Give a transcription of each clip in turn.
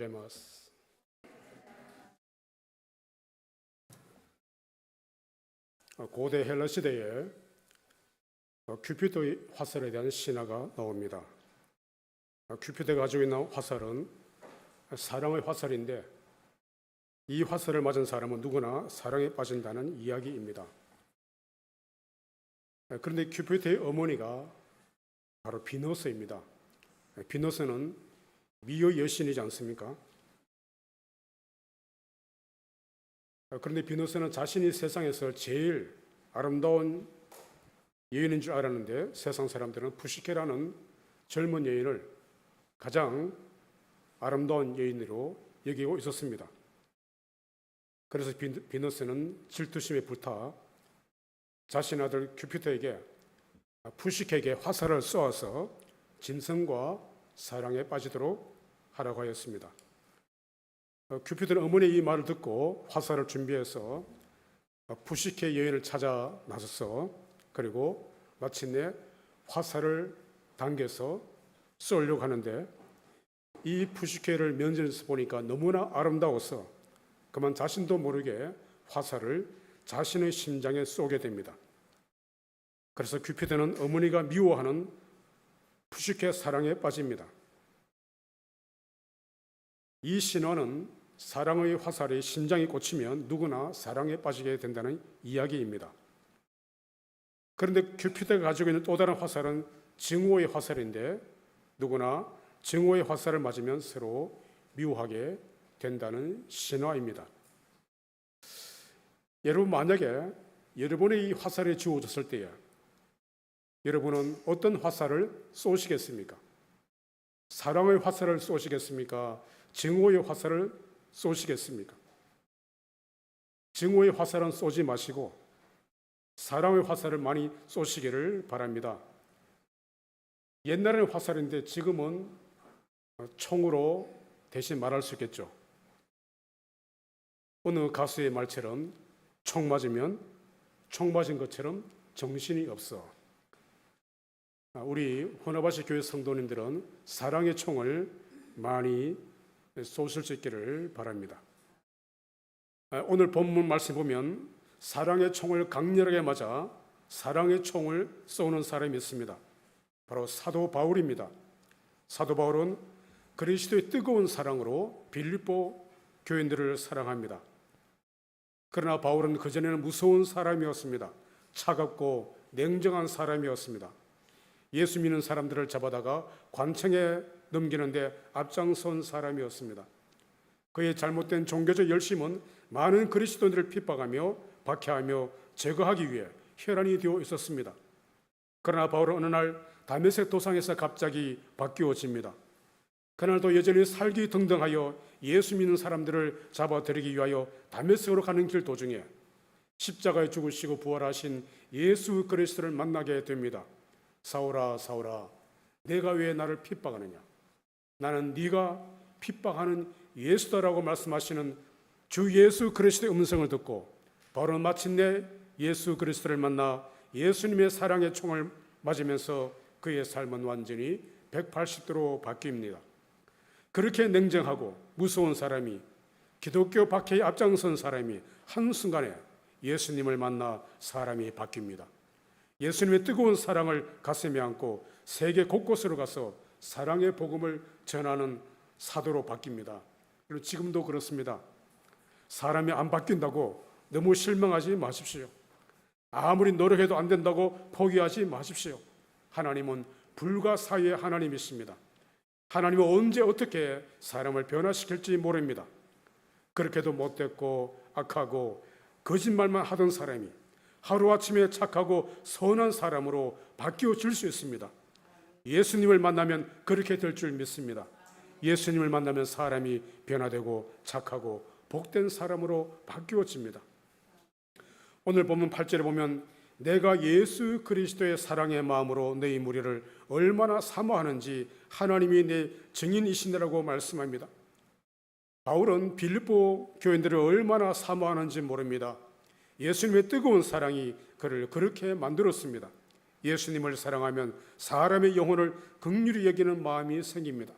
데마스. 고대 헬라 시대에 큐피도의 화살에 대한 신화가 나옵니다. 큐피도가 가지고 있는 화살은 사랑의 화살인데 이 화살을 맞은 사람은 누구나 사랑에 빠진다는 이야기입니다. 그런데 큐피도의 어머니가 바로 비너스입니다. 비너스는 미의 여신이지 않습니까? 그런데 비너스는 자신이 세상에서 제일 아름다운 여인인 줄 알았는데 세상 사람들은 푸시케라는 젊은 여인을 가장 아름다운 여인으로 여기고 있었습니다. 그래서 비너스는 질투심에 불타 자신 아들 큐피도에게 푸시케에게 화살을 쏘아서 짐승과 사랑에 빠지도록 하라고 하였습니다. 큐피도는 어머니의 이 말을 듣고 화살을 준비해서 푸시케 여인을 찾아 나섰어. 그리고 마침내 화살을 당겨서 쏘려고 하는데 이 푸시케를 면전에서 보니까 너무나 아름다워서 그만 자신도 모르게 화살을 자신의 심장에 쏘게 됩니다. 그래서 큐피도는 어머니가 미워하는 푸시케 사랑에 빠집니다. 이 신화는 사랑의 화살이 심장이 꽂히면 누구나 사랑에 빠지게 된다는 이야기입니다. 그런데 큐피도가 가지고 있는 또 다른 화살은 증오의 화살인데 누구나 증오의 화살을 맞으면 서로 미워하게 된다는 신화입니다. 여러분, 만약에 여러분의 이 화살이 주어졌을 때에 여러분은 어떤 화살을 쏘시겠습니까? 사랑의 화살을 쏘시겠습니까? 증오의 화살을 쏘시겠습니까? 증오의 화살은 쏘지 마시고 사랑의 화살을 많이 쏘시기를 바랍니다. 옛날에는 화살인데 지금은 총으로 대신 말할 수 있겠죠. 어느 가수의 말처럼 총 맞으면 총 맞은 것처럼 정신이 없어. 우리 혼합아시 교회 성도님들은 사랑의 총을 많이 쏘실 수 있기를 바랍니다. 오늘 본문 말씀 보면 사랑의 총을 강렬하게 맞아 사랑의 총을 쏘는 사람이 있습니다. 바로 사도 바울입니다. 사도 바울은 그리스도의 뜨거운 사랑으로 빌립보 교인들을 사랑합니다. 그러나 바울은 그전에는 무서운 사람이었습니다. 차갑고 냉정한 사람이었습니다. 예수 믿는 사람들을 잡아다가 관청에 넘기는데 앞장선 사람이었습니다. 그의 잘못된 종교적 열심은 많은 그리스도인들을 핍박하며 박해하며 제거하기 위해 혈안이 되어 있었습니다. 그러나 바울은 어느 날 다메섹 도상에서 갑자기 바뀌어집니다. 그날도 여전히 살기등등하여 예수 믿는 사람들을 잡아들이기 위하여 다메섹으로 가는 길 도중에 십자가에 죽으시고 부활하신 예수 그리스도를 만나게 됩니다. 사울아, 사울아, 내가 왜 나를 핍박하느냐? 나는 네가 핍박하는 예수다라고 말씀하시는 주 예수 그리스도의 음성을 듣고 바울은 마침내 예수 그리스도를 만나 예수님의 사랑의 총을 맞으면서 그의 삶은 완전히 180도로 바뀝니다. 그렇게 냉정하고 무서운 사람이, 기독교 박해에 앞장선 사람이 한순간에 예수님을 만나 사람이 바뀝니다. 예수님의 뜨거운 사랑을 가슴에 안고 세계 곳곳으로 가서 사랑의 복음을 전하는 사도로 바뀝니다. 그리고 지금도 그렇습니다. 사람이 안 바뀐다고 너무 실망하지 마십시오. 아무리 노력해도 안 된다고 포기하지 마십시오. 하나님은 불가사의의 하나님이십니다. 하나님은 언제 어떻게 사람을 변화시킬지 모릅니다. 그렇게도 못됐고 악하고 거짓말만 하던 사람이 하루아침에 착하고 선한 사람으로 바뀌어질 수 있습니다. 예수님을 만나면 그렇게 될 줄 믿습니다. 예수님을 만나면 사람이 변화되고 착하고 복된 사람으로 바뀌어집니다. 오늘 본문 8절에 보면 내가 예수 그리스도의 사랑의 마음으로 너희 무리를 얼마나 사모하는지 하나님이 내 증인이시니라고 말씀합니다. 바울은 빌립보 교인들을 얼마나 사모하는지 모릅니다. 예수님의 뜨거운 사랑이 그를 그렇게 만들었습니다. 예수님을 사랑하면 사람의 영혼을 긍휼히 여기는 마음이 생깁니다.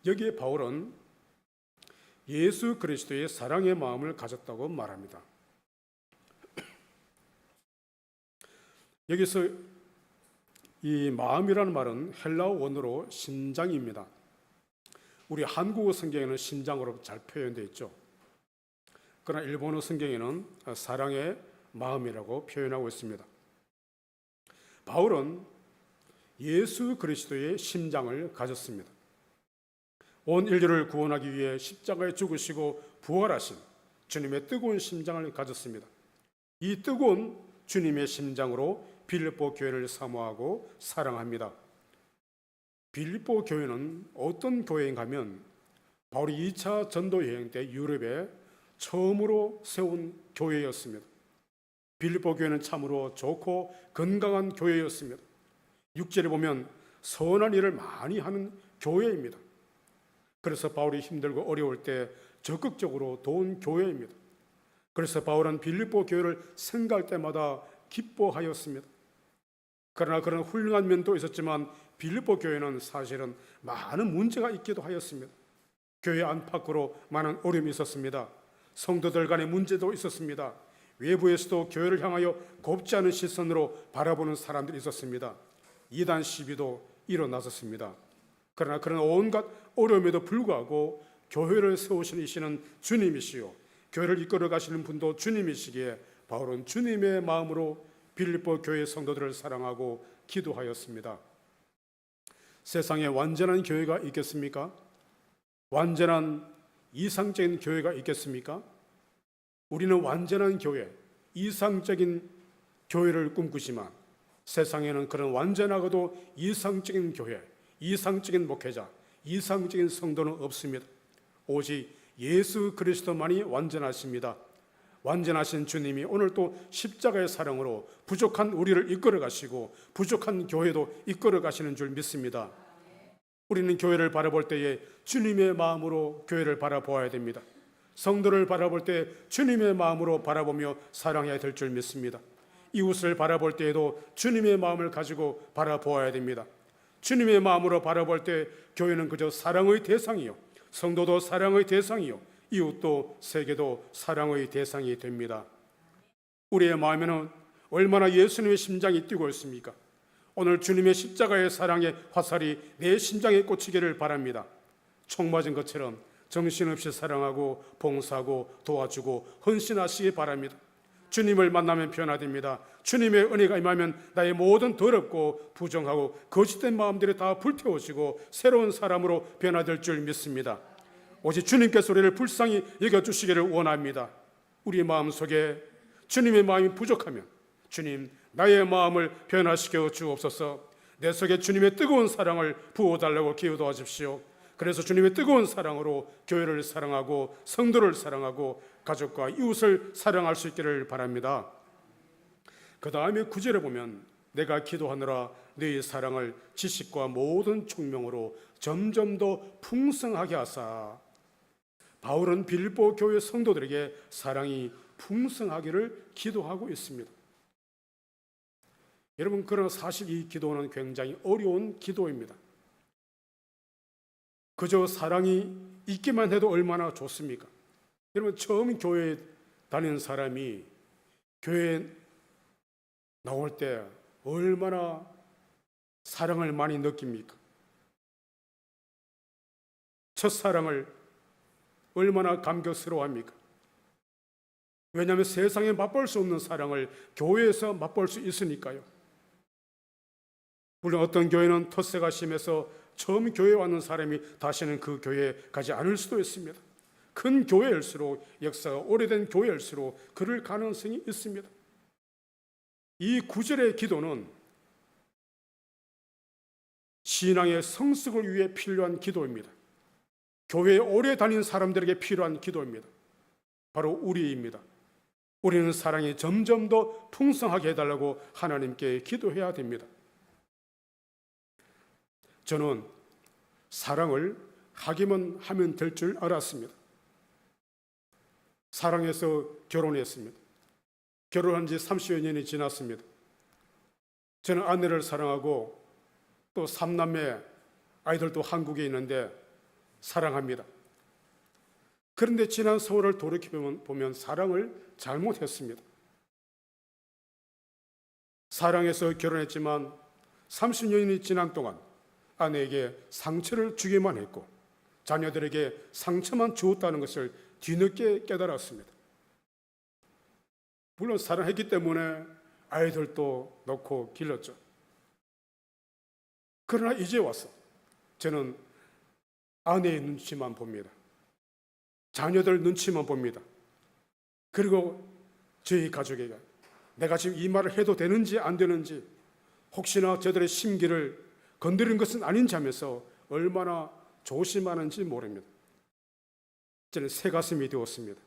여기에 바울은 예수 그리스도의 사랑의 마음을 가졌다고 말합니다. 여기서 이 마음이라는 말은 헬라어 원어로 심장입니다. 우리 한국어 성경에는 심장으로 잘 표현되어 있죠. 그러나 일본어 성경에는 사랑의 마음이라고 표현하고 있습니다. 바울은 예수 그리스도의 심장을 가졌습니다. 온 인류를 구원하기 위해 십자가에 죽으시고 부활하신 주님의 뜨거운 심장을 가졌습니다. 이 뜨거운 주님의 심장으로 빌립보 교회를 사모하고 사랑합니다. 빌립보 교회는 어떤 교회인가 하면 바울이 2차 전도 여행 때 유럽에 처음으로 세운 교회였습니다. 빌립보 교회는 참으로 좋고 건강한 교회였습니다. 6절에 보면 선한 일을 많이 하는 교회입니다. 그래서 바울이 힘들고 어려울 때 적극적으로 도운 교회입니다. 그래서 바울은 빌립보 교회를 생각할 때마다 기뻐하였습니다. 그러나 그런 훌륭한 면도 있었지만 빌립보 교회는 사실은 많은 문제가 있기도 하였습니다. 교회 안팎으로 많은 어려움이 있었습니다. 성도들 간의 문제도 있었습니다. 외부에서도 교회를 향하여 곱지 않은 시선으로 바라보는 사람들이 있었습니다. 이단 시비도 일어났었습니다. 그러나 그런 온갖 어려움에도 불구하고 교회를 세우시는 이시는 주님이시요 교회를 이끌어 가시는 분도 주님이시기에 바울은 주님의 마음으로 빌립보 교회 성도들을 사랑하고 기도하였습니다. 세상에 완전한 교회가 있겠습니까? 완전한 이상적인 교회가 있겠습니까? 우리는 완전한 교회, 이상적인 교회를 꿈꾸지만 세상에는 그런 완전하고도 이상적인 교회, 이상적인 목회자, 이상적인 성도는 없습니다. 오직 예수 그리스도만이 완전하십니다. 완전하신 주님이 오늘 또 십자가의 사랑으로 부족한 우리를 이끌어 가시고 부족한 교회도 이끌어 가시는 줄 믿습니다. 우리는 교회를 바라볼 때에 주님의 마음으로 교회를 바라보아야 됩니다. 성도를 바라볼 때 주님의 마음으로 바라보며 사랑해야 될 줄 믿습니다. 이웃을 바라볼 때에도 주님의 마음을 가지고 바라보아야 됩니다. 주님의 마음으로 바라볼 때 교회는 그저 사랑의 대상이요, 성도도 사랑의 대상이요, 이웃도 세계도 사랑의 대상이 됩니다. 우리의 마음에는 얼마나 예수님의 심장이 뛰고 있습니까? 오늘 주님의 십자가의 사랑의 화살이 내 심장에 꽂히기를 바랍니다. 총 맞은 것처럼 정신없이 사랑하고 봉사하고 도와주고 헌신하시기 바랍니다. 주님을 만나면 변화됩니다. 주님의 은혜가 임하면 나의 모든 더럽고 부정하고 거짓된 마음들이 다 불태워지고 새로운 사람으로 변화될 줄 믿습니다. 오직 주님께서 우리를 불쌍히 여겨주시기를 원합니다. 우리 마음속에 주님의 마음이 부족하면 주님, 나의 마음을 변화시켜 주옵소서. 내 속에 주님의 뜨거운 사랑을 부어달라고 기도하십시오. 그래서 주님의 뜨거운 사랑으로 교회를 사랑하고 성도를 사랑하고 가족과 이웃을 사랑할 수 있기를 바랍니다. 그 다음에 9절에 보면 내가 기도하느라 너희 사랑을 지식과 모든 총명으로 점점 더 풍성하게 하사. 바울은 빌립보 교회 성도들에게 사랑이 풍성하기를 기도하고 있습니다. 여러분, 그러나 사실 이 기도는 굉장히 어려운 기도입니다. 그저 사랑이 있기만 해도 얼마나 좋습니까? 여러분, 처음 교회에 다니는 사람이 교회에 나올 때 얼마나 사랑을 많이 느낍니까? 첫사랑을 얼마나 감격스러워합니까? 왜냐하면 세상에 맛볼 수 없는 사랑을 교회에서 맛볼 수 있으니까요. 물론 어떤 교회는 텃세가 심해서 처음 교회에 왔는 사람이 다시는 그 교회에 가지 않을 수도 있습니다. 큰 교회일수록, 역사가 오래된 교회일수록 그럴 가능성이 있습니다. 이 9절의 기도는 신앙의 성숙을 위해 필요한 기도입니다. 교회에 오래 다닌 사람들에게 필요한 기도입니다. 바로 우리입니다. 우리는 사랑이 점점 더 풍성하게 해달라고 하나님께 기도해야 됩니다. 저는 사랑을 하기만 하면 될 줄 알았습니다. 사랑해서 결혼했습니다. 결혼한 지 30여 년이 지났습니다. 저는 아내를 사랑하고 또 3남매 아이들도 한국에 있는데 사랑합니다. 그런데 지난 세월을 돌이켜보면 사랑을 잘못했습니다. 사랑해서 결혼했지만 30년이 지난 동안 아내에게 상처를 주기만 했고 자녀들에게 상처만 주었다는 것을 뒤늦게 깨달았습니다. 물론 사랑했기 때문에 아이들도 놓고 길렀죠. 그러나 이제 와서 저는 아내의 눈치만 봅니다. 자녀들 눈치만 봅니다. 그리고 저희 가족에게 내가 지금 이 말을 해도 되는지 안 되는지, 혹시나 저들의 심기를 건드린 것은 아닌지 하면서 얼마나 조심하는지 모릅니다. 저는 새 가슴이 되었습니다.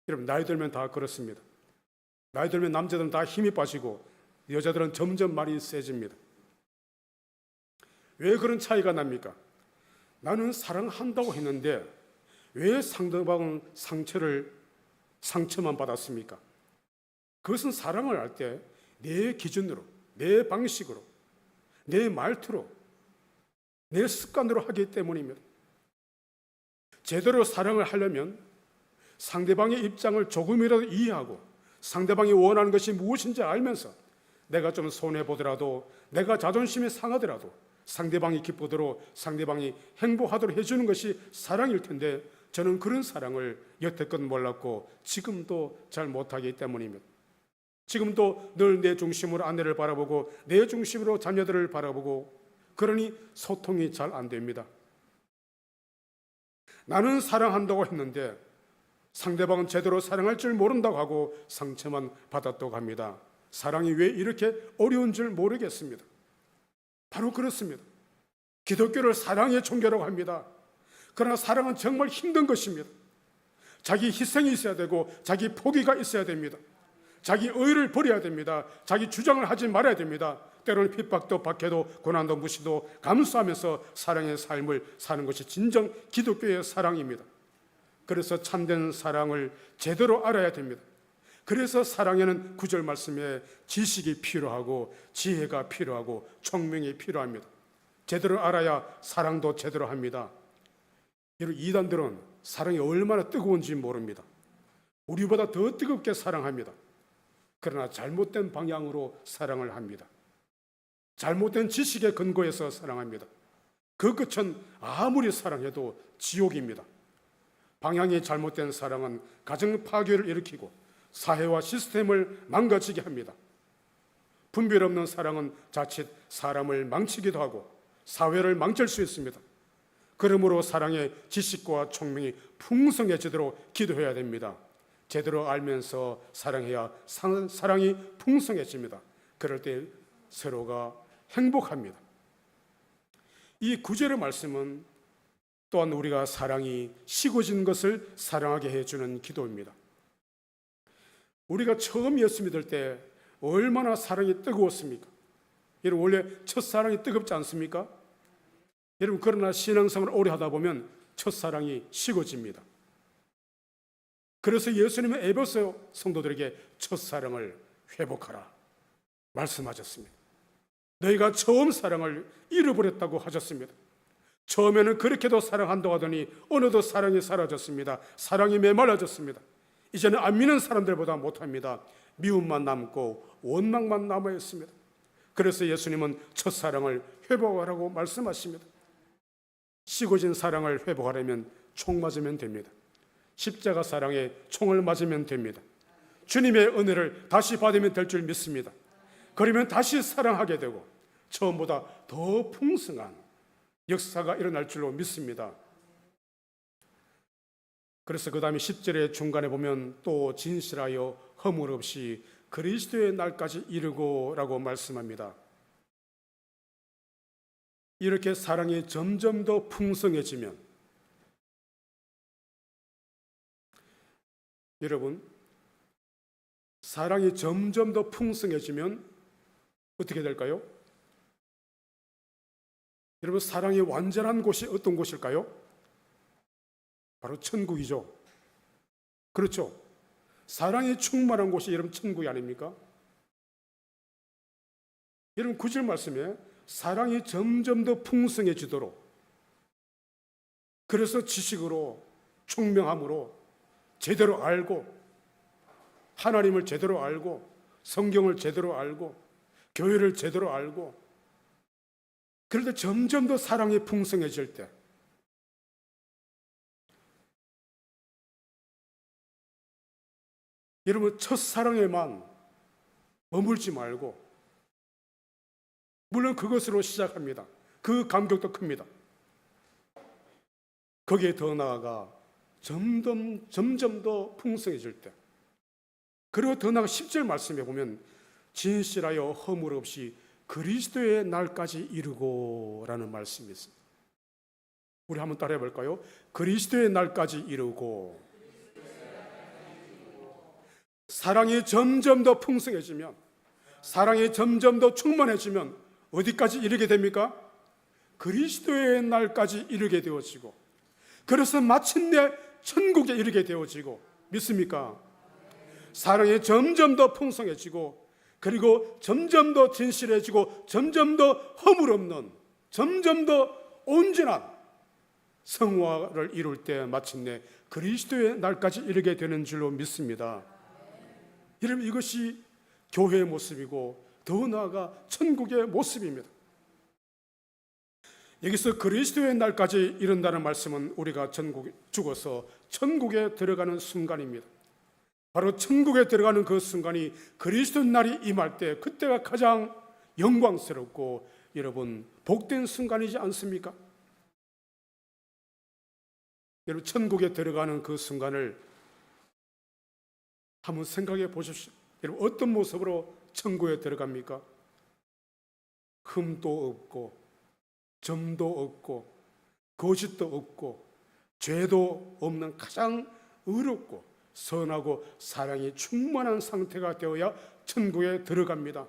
여러분, 나이 들면 다 그렇습니다. 나이 들면 남자들은 다 힘이 빠지고 여자들은 점점 말이 세집니다. 왜 그런 차이가 납니까? 나는 사랑한다고 했는데 왜 상대방은 상처만 받았습니까? 그것은 사랑을 할 때 내 기준으로, 내 방식으로, 내 말투로, 내 습관으로 하기 때문입니다. 제대로 사랑을 하려면 상대방의 입장을 조금이라도 이해하고 상대방이 원하는 것이 무엇인지 알면서 내가 좀 손해보더라도, 내가 자존심이 상하더라도 상대방이 기쁘도록, 상대방이 행복하도록 해주는 것이 사랑일 텐데 저는 그런 사랑을 여태껏 몰랐고 지금도 잘 못하기 때문입니다. 지금도 늘 내 중심으로 아내를 바라보고 내 중심으로 자녀들을 바라보고, 그러니 소통이 잘 안 됩니다. 나는 사랑한다고 했는데 상대방은 제대로 사랑할 줄 모른다고 하고 상처만 받았다고 합니다. 사랑이 왜 이렇게 어려운 줄 모르겠습니다. 바로 그렇습니다. 기독교를 사랑의 종교라고 합니다. 그러나 사랑은 정말 힘든 것입니다. 자기 희생이 있어야 되고 자기 포기가 있어야 됩니다. 자기 의를 버려야 됩니다. 자기 주장을 하지 말아야 됩니다. 때로는 핍박도 박해도 고난도 무시도 감수하면서 사랑의 삶을 사는 것이 진정 기독교의 사랑입니다. 그래서 참된 사랑을 제대로 알아야 됩니다. 그래서 사랑에는 구절 말씀에 지식이 필요하고 지혜가 필요하고 총명이 필요합니다. 제대로 알아야 사랑도 제대로 합니다. 여러분, 이단들은 사랑이 얼마나 뜨거운지 모릅니다. 우리보다 더 뜨겁게 사랑합니다. 그러나 잘못된 방향으로 사랑을 합니다. 잘못된 지식에 근거해서 사랑합니다. 그 끝은 아무리 사랑해도 지옥입니다. 방향이 잘못된 사랑은 가정 파괴를 일으키고 사회와 시스템을 망가지게 합니다. 분별 없는 사랑은 자칫 사람을 망치기도 하고 사회를 망칠 수 있습니다. 그러므로 사랑의 지식과 총명이 풍성해지도록 기도해야 됩니다. 제대로 알면서 사랑해야 사랑이 풍성해집니다. 그럴 때 서로가 행복합니다. 이 구절의 말씀은 또한 우리가 사랑이 식어진 것을 사랑하게 해주는 기도입니다. 우리가 처음 예수 믿을 때 얼마나 사랑이 뜨거웠습니까? 여러분, 원래 첫사랑이 뜨겁지 않습니까? 여러분, 그러나 신앙생활을 오래 하다 보면 첫사랑이 식어집니다. 그래서 예수님은 에베소 성도들에게 첫사랑을 회복하라 말씀하셨습니다. 너희가 처음 사랑을 잃어버렸다고 하셨습니다. 처음에는 그렇게도 사랑한다고 하더니 어느덧 사랑이 사라졌습니다. 사랑이 메말라졌습니다. 이제는 안 믿는 사람들보다 못합니다. 미움만 남고 원망만 남아있습니다. 그래서 예수님은 첫사랑을 회복하라고 말씀하십니다. 식어진 사랑을 회복하려면 총 맞으면 됩니다. 십자가 사랑에 총을 맞으면 됩니다. 주님의 은혜를 다시 받으면 될 줄 믿습니다. 그러면 다시 사랑하게 되고 처음보다 더 풍성한 역사가 일어날 줄로 믿습니다. 그래서 그 다음에 10절의 중간에 보면 또 진실하여 허물 없이 그리스도의 날까지 이르고 라고 말씀합니다. 이렇게 사랑이 점점 더 풍성해지면 여러분, 사랑이 점점 더 풍성해지면 어떻게 될까요? 여러분, 사랑이 완전한 곳이 어떤 곳일까요? 바로 천국이죠. 그렇죠? 사랑이 충만한 곳이 여러분 천국이 아닙니까? 여러분, 9절 말씀에 사랑이 점점 더 풍성해지도록 그래서 지식으로 총명함으로 제대로 알고 하나님을 제대로 알고 성경을 제대로 알고 교회를 제대로 알고 그런데 점점 더 사랑이 풍성해질 때 여러분 첫사랑에만 머물지 말고 물론 그것으로 시작합니다. 그 감격도 큽니다. 거기에 더 나아가 점점 더 풍성해질 때 그리고 더 나아가 10절 말씀에 보면 진실하여 허물 없이 그리스도의 날까지 이르고 라는 말씀이 있습니다. 우리 한번 따라해 볼까요? 그리스도의 날까지 이르고 사랑이 점점 더 풍성해지면 사랑이 점점 더 충만해지면 어디까지 이르게 됩니까? 그리스도의 날까지 이르게 되어지고 그래서 마침내 천국에 이르게 되어지고 믿습니까? 사랑이 점점 더 풍성해지고 그리고 점점 더 진실해지고 점점 더 허물 없는 점점 더 온전한 성화를 이룰 때 마침내 그리스도의 날까지 이르게 되는 줄로 믿습니다. 여러분 이것이 교회의 모습이고 더 나아가 천국의 모습입니다. 여기서 그리스도의 날까지 이른다는 말씀은 우리가 죽어서 천국에 들어가는 순간입니다. 바로 천국에 들어가는 그 순간이 그리스도의 날이 임할 때 그때가 가장 영광스럽고 여러분 복된 순간이지 않습니까? 여러분 천국에 들어가는 그 순간을 한번 생각해 보십시오. 여러분 어떤 모습으로 천국에 들어갑니까? 흠도 없고 점도 없고 거짓도 없고 죄도 없는 가장 의롭고 선하고 사랑이 충만한 상태가 되어야 천국에 들어갑니다.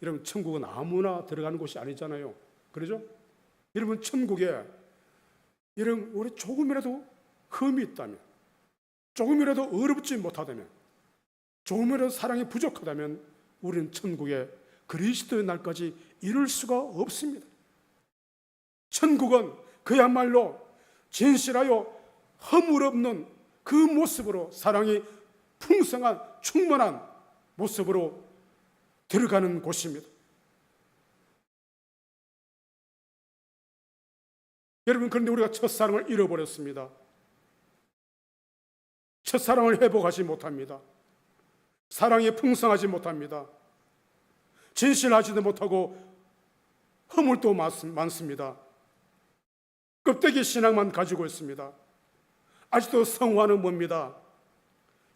여러분 천국은 아무나 들어가는 곳이 아니잖아요. 그렇죠? 여러분 천국에 여러분 우리 조금이라도 흠이 있다면 조금이라도 의롭지 못하다면 조금이라도 사랑이 부족하다면 우리는 천국에 그리스도의 날까지 이룰 수가 없습니다. 천국은 그야말로 진실하여 허물 없는 그 모습으로 사랑이 풍성한 충만한 모습으로 들어가는 곳입니다. 여러분 그런데 우리가 첫사랑을 잃어버렸습니다. 첫사랑을 회복하지 못합니다. 사랑이 풍성하지 못합니다. 진실하지도 못하고 허물도 많습니다. 껍데기 신앙만 가지고 있습니다. 아직도 성화는 뭡니다?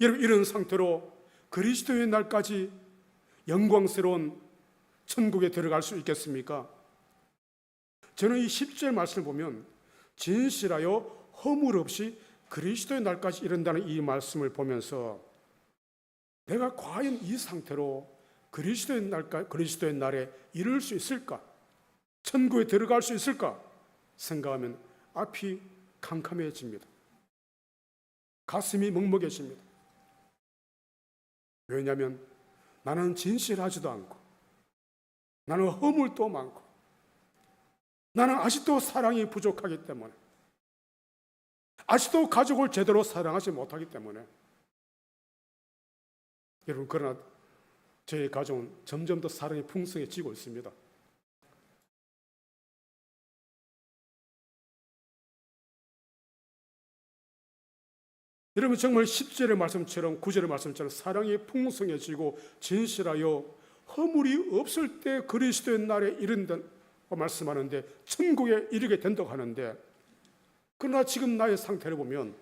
여러분 이런 상태로 그리스도의 날까지 영광스러운 천국에 들어갈 수 있겠습니까? 저는 이 10절 말씀을 보면 진실하여 허물 없이 그리스도의 날까지 이른다는 이 말씀을 보면서 내가 과연 이 상태로 그리스도의 날에 이룰 수 있을까? 천국에 들어갈 수 있을까? 생각하면 앞이 캄캄해집니다. 가슴이 먹먹해집니다. 왜냐하면 나는 진실하지도 않고 나는 허물도 많고 나는 아직도 사랑이 부족하기 때문에 아직도 가족을 제대로 사랑하지 못하기 때문에 여러분 그러나 저희 가정은 점점 더 사랑이 풍성해지고 있습니다. 여러분 정말 10절의 말씀처럼 9절의 말씀처럼 사랑이 풍성해지고 진실하여 허물이 없을 때 그리스도의 날에 이른다고 말씀하는데 천국에 이르게 된다고 하는데 그러나 지금 나의 상태를 보면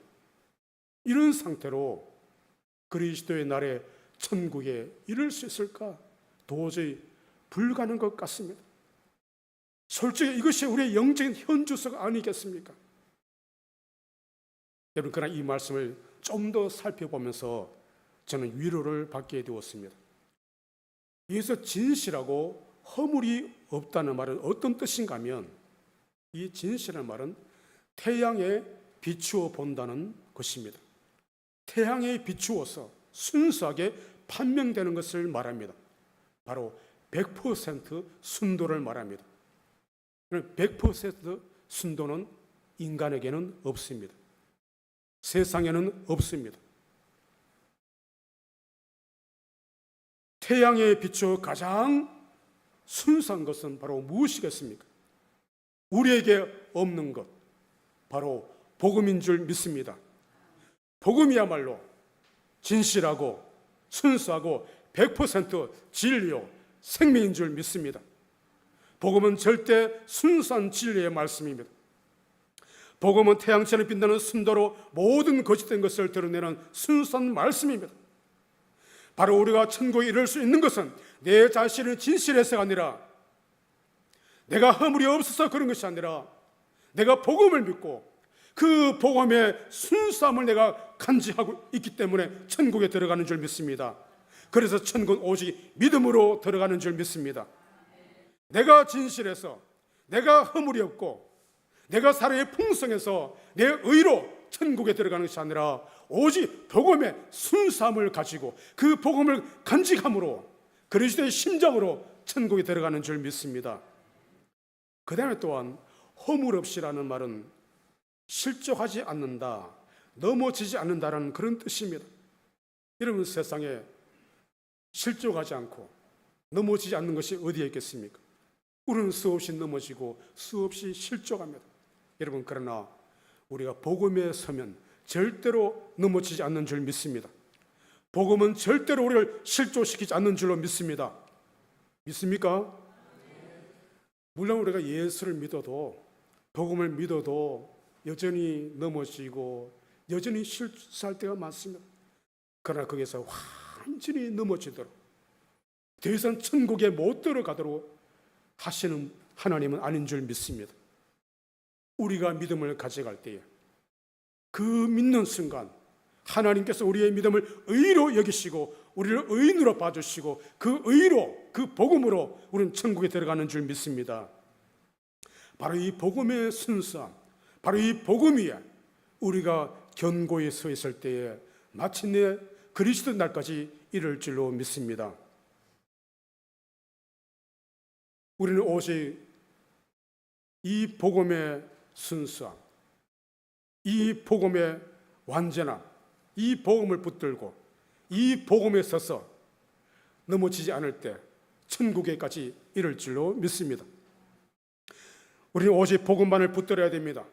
이런 상태로 그리스도의 날에 천국에 이를 수 있을까? 도저히 불가능한 것 같습니다. 솔직히 이것이 우리의 영적인 현주소가 아니겠습니까? 여러분 그러나 이 말씀을 좀 더 살펴보면서 저는 위로를 받게 되었습니다. 여기서 진실하고 허물이 없다는 말은 어떤 뜻인가 하면 이 진실한 말은 태양에 비추어 본다는 것입니다. 태양에 비추어서 순수하게 판명되는 것을 말합니다. 바로 100% 순도를 말합니다. 100% 순도는 인간에게는 없습니다. 세상에는 없습니다. 태양에 비추어 가장 순수한 것은 바로 무엇이겠습니까? 우리에게 없는 것, 바로 복음인 줄 믿습니다. 복음이야말로 진실하고 순수하고 100% 진리요 생명인 줄 믿습니다. 복음은 절대 순수한 진리의 말씀입니다. 복음은 태양처럼 빛나는 순도로 모든 거짓된 것을 드러내는 순수한 말씀입니다. 바로 우리가 천국에 이를 수 있는 것은 내 자신을 진실해서가 아니라, 내가 허물이 없어서 그런 것이 아니라, 내가 복음을 믿고 그 복음의 순수함을 내가 간직하고 있기 때문에 천국에 들어가는 줄 믿습니다. 그래서 천국은 오직 믿음으로 들어가는 줄 믿습니다. 내가 진실해서, 내가 허물이 없고, 내가 사랑의 풍성해서 내 의로 천국에 들어가는 것이 아니라 오직 복음의 순수함을 가지고 그 복음을 간직함으로 그리스도의 심정으로 천국에 들어가는 줄 믿습니다. 그 다음에 또한 허물 없이라는 말은 실족하지 않는다, 넘어지지 않는다라는 그런 뜻입니다. 여러분, 세상에 실족하지 않고 넘어지지 않는 것이 어디에 있겠습니까? 우리는 수없이 넘어지고 수없이 실족합니다. 여러분, 그러나 우리가 복음에 서면 절대로 넘어지지 않는 줄 믿습니다. 복음은 절대로 우리를 실족시키지 않는 줄로 믿습니다. 믿습니까? 물론 우리가 예수를 믿어도, 복음을 믿어도 여전히 넘어지고 여전히 실수할 때가 많습니다. 그러나 거기서 완전히 넘어지도록, 더 이상 천국에 못 들어가도록 하시는 하나님은 아닌 줄 믿습니다. 우리가 믿음을 가져갈 때에 그 믿는 순간 하나님께서 우리의 믿음을 의로 여기시고 우리를 의인으로 봐주시고 그 의로, 그 복음으로 우리는 천국에 들어가는 줄 믿습니다. 바로 이 복음의 순수함, 바로 이 복음 위에 우리가 견고히 서 있을 때에 마침내 그리스도 날까지 이를 줄로 믿습니다. 우리는 오직 이 복음의 순수함, 이 복음의 완전함, 이 복음을 붙들고 이 복음에 서서 넘어지지 않을 때 천국에까지 이를 줄로 믿습니다. 우리는 오직 복음만을 붙들어야 됩니다.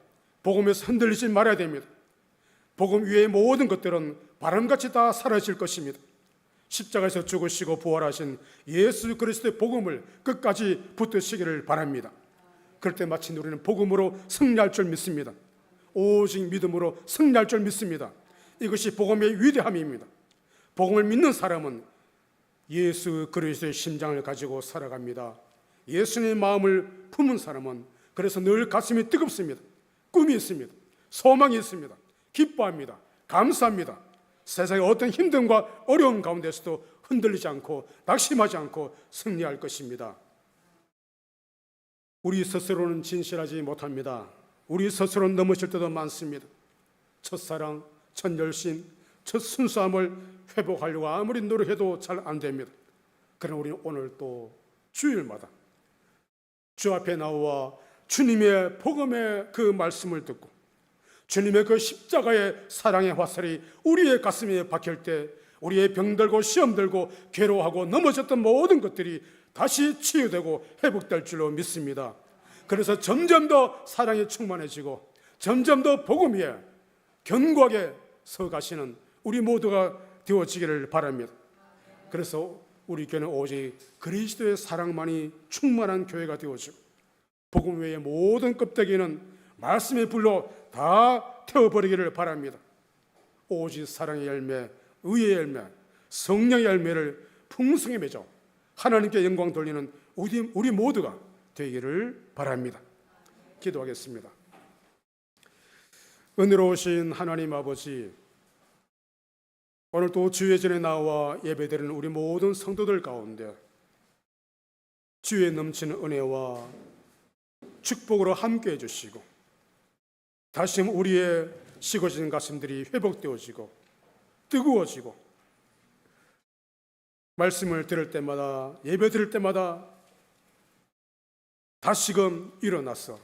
복음에서 흔들리지 말아야 됩니다. 복음 위의 모든 것들은 바람같이 다 사라질 것입니다. 십자가에서 죽으시고 부활하신 예수 그리스도의 복음을 끝까지 붙드시기를 바랍니다. 그럴 때 마침 우리는 복음으로 승리할 줄 믿습니다. 오직 믿음으로 승리할 줄 믿습니다. 이것이 복음의 위대함입니다. 복음을 믿는 사람은 예수 그리스도의 심장을 가지고 살아갑니다. 예수님의 마음을 품은 사람은 그래서 늘 가슴이 뜨겁습니다. 꿈이 있습니다. 소망이 있습니다. 기뻐합니다. 감사합니다. 세상의 어떤 힘듦과 어려움 가운데서도 흔들리지 않고 낙심하지 않고 승리할 것입니다. 우리 스스로는 진실하지 못합니다. 우리 스스로는 넘어질 때도 많습니다. 첫사랑, 첫 열심, 첫 순수함을 회복하려고 아무리 노력해도 잘 안 됩니다. 그러나 우리는 오늘 또 주일마다 주 앞에 나와 주님의 복음의 그 말씀을 듣고 주님의 그 십자가의 사랑의 화살이 우리의 가슴에 박힐 때 우리의 병들고 시험들고 괴로워하고 넘어졌던 모든 것들이 다시 치유되고 회복될 줄로 믿습니다. 그래서 점점 더 사랑이 충만해지고 점점 더 복음 위에 견고하게 서 가시는 우리 모두가 되어지기를 바랍니다. 그래서 우리 교회는 오직 그리스도의 사랑만이 충만한 교회가 되어지고 복음 외의 모든 껍데기는 말씀의 불로 다 태워버리기를 바랍니다. 오직 사랑의 열매, 의의 열매, 성령의 열매를 풍성히 맺어 하나님께 영광 돌리는 우리 모두가 되기를 바랍니다. 기도하겠습니다. 은혜로우신 하나님 아버지, 오늘 또 주의 전에 나와 예배드리는 우리 모든 성도들 가운데 주의 넘치는 은혜와 축복으로 함께 해주시고 다시 우리의 식어진 가슴들이 회복되어지고 뜨거워지고 말씀을 들을 때마다 예배 드릴 때마다 다시금 일어나서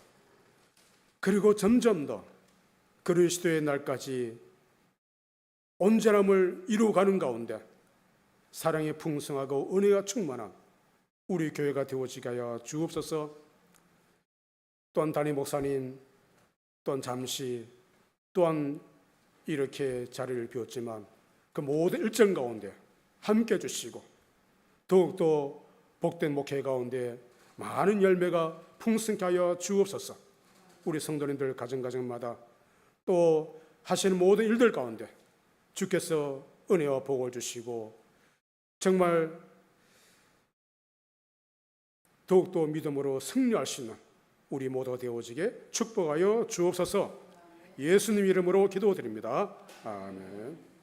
그리고 점점 더 그리스도의 날까지 온전함을 이루어가는 가운데 사랑이 풍성하고 은혜가 충만한 우리 교회가 되어지게 하여 주옵소서. 또한 담임 목사님 또한 잠시 또한 이렇게 자리를 비웠지만 그 모든 일정 가운데 함께 해주시고 더욱더 복된 목회 가운데 많은 열매가 풍성케 하여 주옵소서. 우리 성도님들 가정가정마다 또 하시는 모든 일들 가운데 주께서 은혜와 복을 주시고 정말 더욱더 믿음으로 승리할 수 있는 우리 모두가 되어지게 축복하여 주옵소서. 예수님 이름으로 기도드립니다. 아멘.